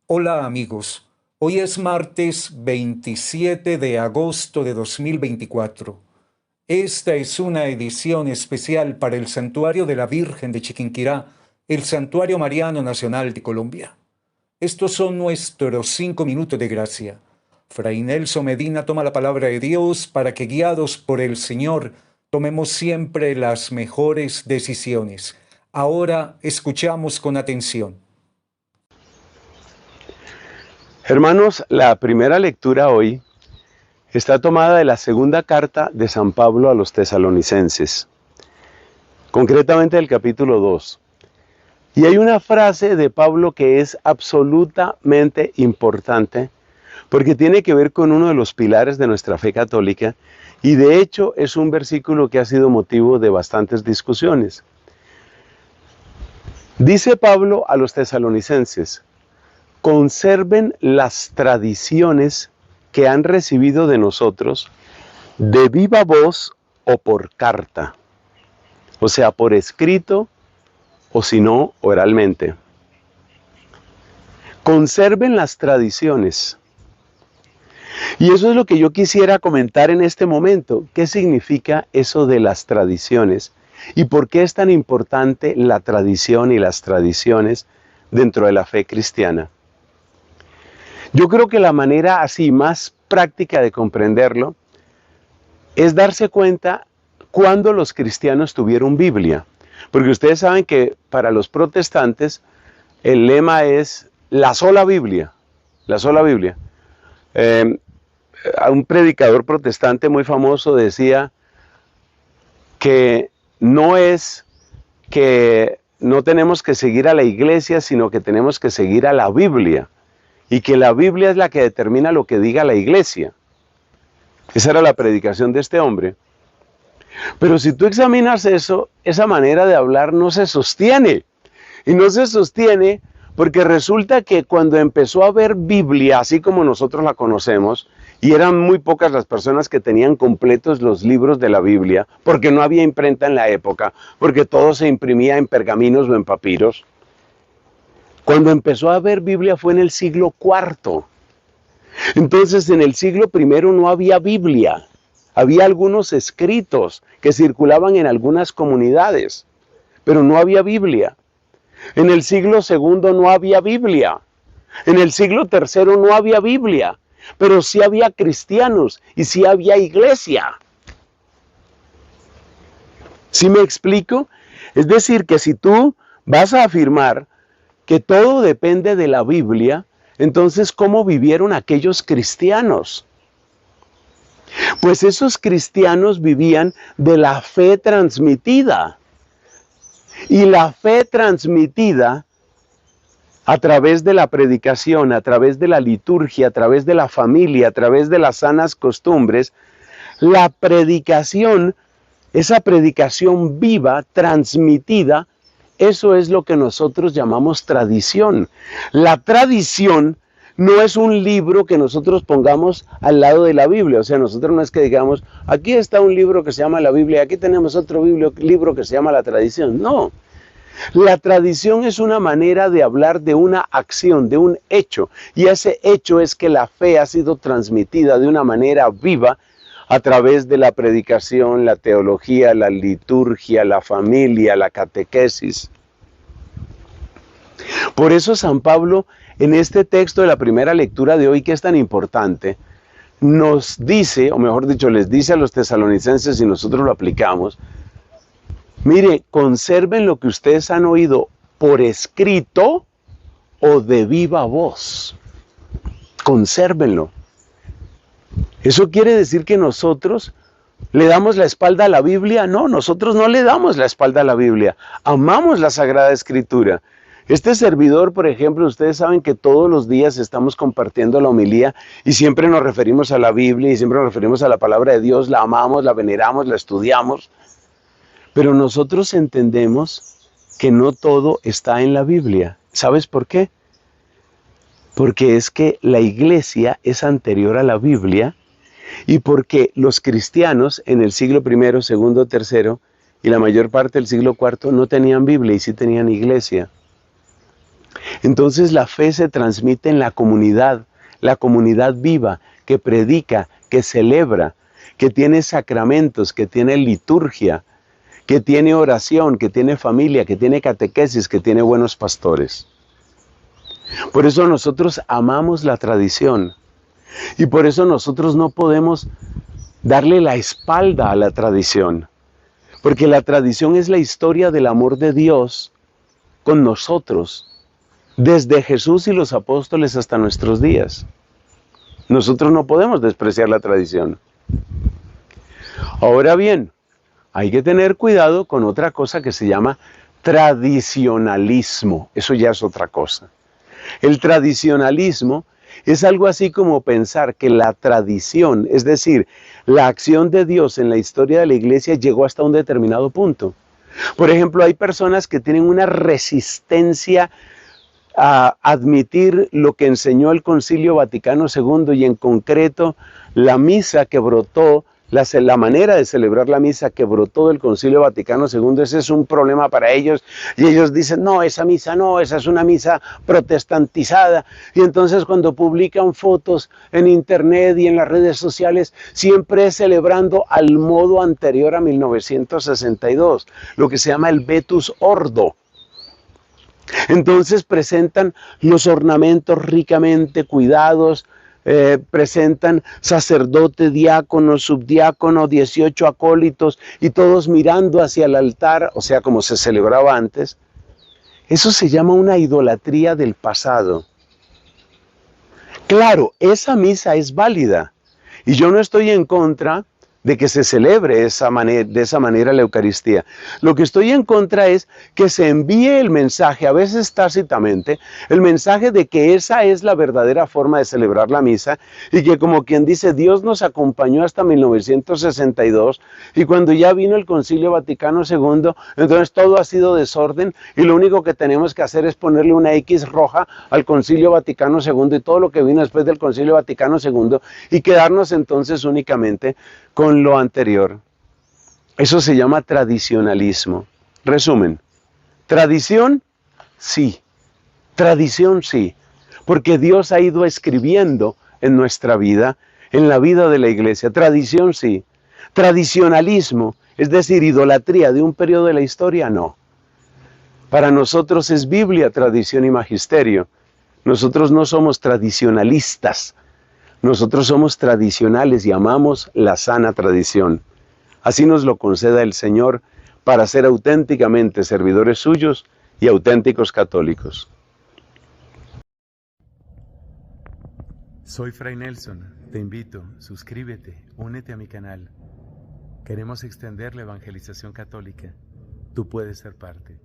Hola amigos, hoy es martes 27 de agosto de 2024. Esta es una edición especial para el Santuario de la Virgen de Chiquinquirá, el Santuario Mariano Nacional de Colombia. Estos son nuestros 5 minutos de gracia. Fray Nelson Medina toma la palabra de Dios para que, guiados por el Señor, tomemos siempre las mejores decisiones. Ahora escuchamos con atención. Hermanos, la primera lectura hoy está tomada de la segunda carta de San Pablo a los tesalonicenses, concretamente del capítulo 2. Y hay una frase de Pablo que es absolutamente importante porque tiene que ver con uno de los pilares de nuestra fe católica y de hecho es un versículo que ha sido motivo de bastantes discusiones. Dice Pablo a los tesalonicenses: conserven las tradiciones que han recibido de nosotros de viva voz o por carta, o sea, por escrito o si no, oralmente. Conserven las tradiciones. Y eso es lo que yo quisiera comentar en este momento. ¿Qué significa eso de las tradiciones? ¿Y por qué es tan importante la tradición y las tradiciones dentro de la fe cristiana? Yo creo que la manera así más práctica de comprenderlo es darse cuenta cuándo los cristianos tuvieron Biblia. Porque ustedes saben que para los protestantes el lema es la sola Biblia. La sola Biblia. Un predicador protestante muy famoso decía que no es que no tenemos que seguir a la iglesia, sino que tenemos que seguir a la Biblia. Y que la Biblia es la que determina lo que diga la iglesia. Esa era la predicación de este hombre. Pero si tú examinas eso, esa manera de hablar no se sostiene. Y no se sostiene porque resulta que cuando empezó a haber Biblia, así como nosotros la conocemos, y eran muy pocas las personas que tenían completos los libros de la Biblia, porque no había imprenta en la época, porque todo se imprimía en pergaminos o en papiros. Cuando empezó a haber Biblia fue en el siglo IV. Entonces en el siglo I no había Biblia. Había algunos escritos que circulaban en algunas comunidades, pero no había Biblia. En el siglo II no había Biblia. En el siglo III no había Biblia, pero sí había cristianos y sí había iglesia. ¿Sí me explico? Es decir, que si tú vas a afirmar que todo depende de la Biblia, entonces, ¿cómo vivieron aquellos cristianos? Pues esos cristianos vivían de la fe transmitida. Y la fe transmitida a través de la predicación, a través de la liturgia, a través de la familia, a través de las sanas costumbres, la predicación, esa predicación viva, transmitida, eso es lo que nosotros llamamos tradición. La tradición no es un libro que nosotros pongamos al lado de la Biblia. O sea, nosotros no es que digamos, aquí está un libro que se llama la Biblia, aquí tenemos otro libro que se llama la tradición. No. La tradición es una manera de hablar de una acción, de un hecho. Y ese hecho es que la fe ha sido transmitida de una manera viva a través de la predicación, la teología, la liturgia, la familia, la catequesis. Por eso San Pablo, en este texto de la primera lectura de hoy, que es tan importante, nos dice, o mejor dicho, les dice a los tesalonicenses, y nosotros lo aplicamos, mire, conserven lo que ustedes han oído por escrito o de viva voz. Consérvenlo. ¿Eso quiere decir que nosotros le damos la espalda a la Biblia? No, nosotros no le damos la espalda a la Biblia. Amamos la Sagrada Escritura. Este servidor, por ejemplo, ustedes saben que todos los días estamos compartiendo la homilía y siempre nos referimos a la Biblia y siempre nos referimos a la palabra de Dios, la amamos, la veneramos, la estudiamos. Pero nosotros entendemos que no todo está en la Biblia. ¿Sabes por qué? Porque es que la iglesia es anterior a la Biblia y porque los cristianos en el siglo I, II, III y la mayor parte del siglo IV no tenían Biblia y sí tenían iglesia. Entonces la fe se transmite en la comunidad viva, que predica, que celebra, que tiene sacramentos, que tiene liturgia, que tiene oración, que tiene familia, que tiene catequesis, que tiene buenos pastores. Por eso nosotros amamos la tradición y por eso nosotros no podemos darle la espalda a la tradición, porque la tradición es la historia del amor de Dios con nosotros, desde Jesús y los apóstoles hasta nuestros días. Nosotros no podemos despreciar la tradición. Ahora bien, hay que tener cuidado con otra cosa que se llama tradicionalismo. Eso ya es otra cosa. El tradicionalismo es algo así como pensar que la tradición, es decir, la acción de Dios en la historia de la iglesia llegó hasta un determinado punto. Por ejemplo, hay personas que tienen una resistencia a admitir lo que enseñó el Concilio Vaticano II y en concreto la misa que brotó, la manera de celebrar la misa que brotó del Concilio Vaticano II. Ese es un problema para ellos y ellos dicen, no, esa misa no, esa es una misa protestantizada. Y entonces cuando publican fotos en internet y en las redes sociales, siempre es celebrando al modo anterior a 1962, lo que se llama el Vetus Ordo. Entonces presentan los ornamentos ricamente cuidados, presentan sacerdote, diácono, subdiácono, 18 acólitos y todos mirando hacia el altar, o sea, como se celebraba antes. Eso se llama una idolatría del pasado. Claro, esa misa es válida y yo no estoy en contra de que se celebre de esa manera la Eucaristía. Lo que estoy en contra es que se envíe el mensaje, a veces tácitamente, el mensaje de que esa es la verdadera forma de celebrar la misa y que como quien dice, Dios nos acompañó hasta 1962 y cuando ya vino el Concilio Vaticano II, entonces todo ha sido desorden y lo único que tenemos que hacer es ponerle una X roja al Concilio Vaticano II y todo lo que vino después del Concilio Vaticano II y quedarnos entonces únicamente con lo anterior. Eso se llama tradicionalismo. Resumen, tradición, sí. Tradición, sí. Porque Dios ha ido escribiendo en nuestra vida, en la vida de la iglesia. Tradición, sí. Tradicionalismo, es decir, idolatría de un periodo de la historia, no. Para nosotros es Biblia, tradición y magisterio. Nosotros no somos tradicionalistas. Nosotros somos tradicionales y amamos la sana tradición. Así nos lo conceda el Señor para ser auténticamente servidores suyos y auténticos católicos. Soy Fray Nelson. Te invito, suscríbete, únete a mi canal. Queremos extender la evangelización católica. Tú puedes ser parte.